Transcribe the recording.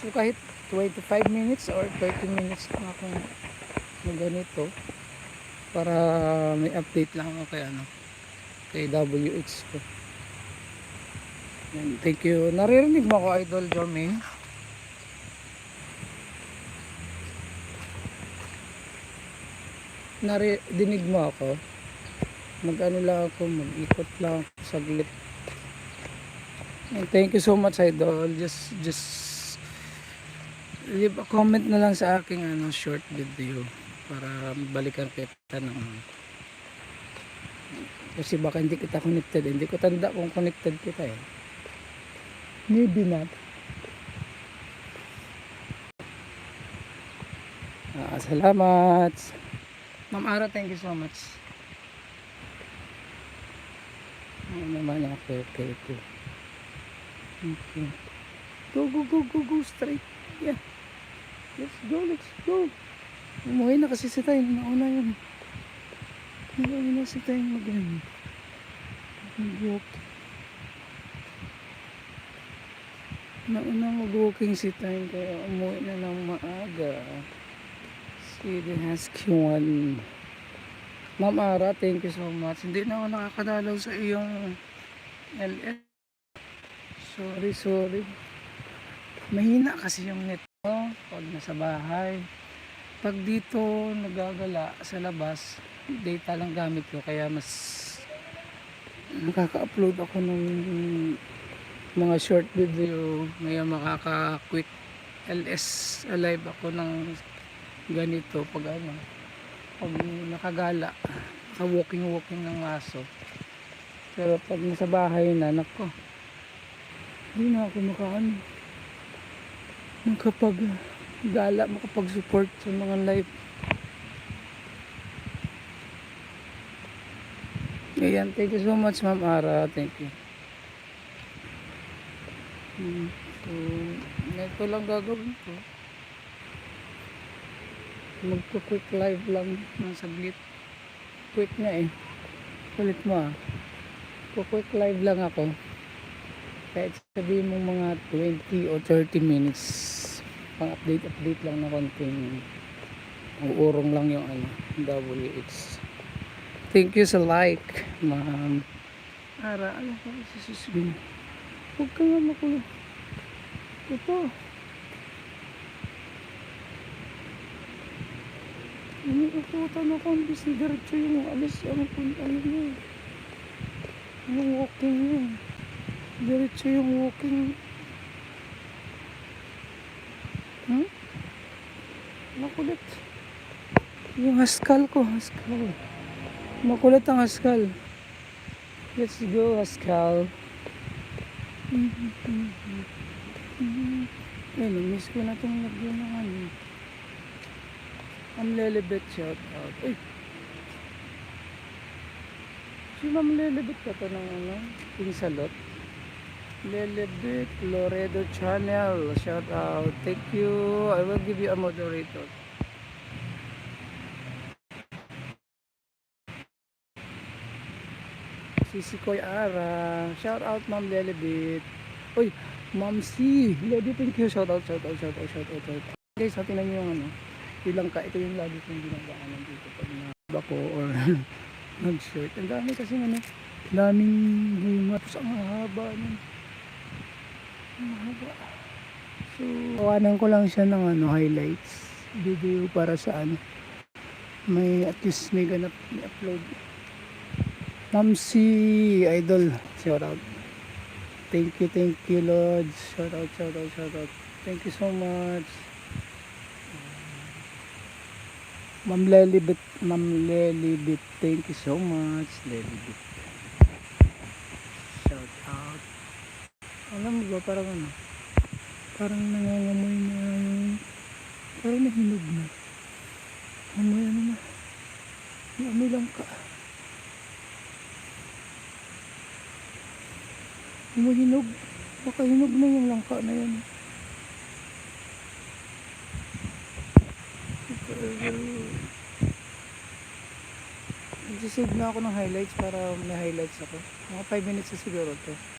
So kahit 25 minutes or 30 minutes na ako na ganito para may update lang ako kay kay WH ko. Yan, thank you. Naririnig mo ako, Idol Jermaine? Dinig mo ako? Mag-ano lang ako, mag-ikot lang ako saglit. And thank you so much, Idol. Just leave a comment na lang sa aking short video para balikan kita ng kasi baka hindi kita connected. Hindi ko tanda kung connected kita eh. Maybe not. Salamat. Ma'am Ara, thank you so much. Ano naman, okay. Okay. Go straight. Yeah. Let's go. Umuwi na kasi si tayo. Nauna yan. Nauna si tayo mag-walk. Nauna mag-walking si tayo. Kaya umuwi na lang maaga. City Husky 1. Ma'am Ara, thank you so much. Hindi na ako nakakadalaw sa iyong LS. Sorry. Mahina kasi yung net mo pag nasa bahay. Pag dito nagagala sa labas, data lang gamit ko kaya mas nakaka-upload ako ng mga short video. Ngayon makaka-quick LS alive ako ng ganito pag nakagala, walking ng aso. Pero pag nasa bahay na, nako, hindi na ako makapag-support sa mga live. Ayan, thank you so much, Ma'am Ara. Thank you. So, ito lang gagawin ko. Magpo-quick live lang ng saglit. Quick na eh. Kulit mo ah. Quick live lang ako. Kahit sabihin mo mga 20 o 30 minutes. Pang update lang na konting uurong lang yung WH. Thank you sa like, Ma'am Ara. Ano ka susubin? Huwag ka nga makulo. Ito. Iniikutan ako ang bis na diretso yung alis ang niya. Yung walking niya. Diretso yung walking. Makulit. Yung haskal ko. Makulit ang haskal. Let's go, haskal. Miss ko na itong lagyan ng Ma'am Lelibet, shout out. Si Ma'am Lelibet ka to ng Pinsalot. Lelibet Loredo channel, shout out. Thank you. I will give you a moderator. Sisikoy Ara, shout out Ma'am Lelibet. Ma'am C, Lady, thank you. Shout out. Guys, tinan niyo yung ilang ito yung lagi kong ginagaanan dito pag nabako or nag-shirt. Ang dami kasi daming bunga. Tapos ang haba nun. Ang haba. So, kawanan ko lang siya ng highlights video para sa may at least may ganap i-upload. Ma'am C, Idol, shout out. Thank you Lord. Shout out. Thank you so much. Ma'am Lelibet, thank you so much, Lelibet. Shout out. Alam mo ba, parang nangangamoy na parang nahinog na. Amoy na. Amoy lang ka. Hinog. Baka hinog na yung langka na yan. Nag-save na ako ng highlights para may highlights ako. Mga 5 minutes na siguro to.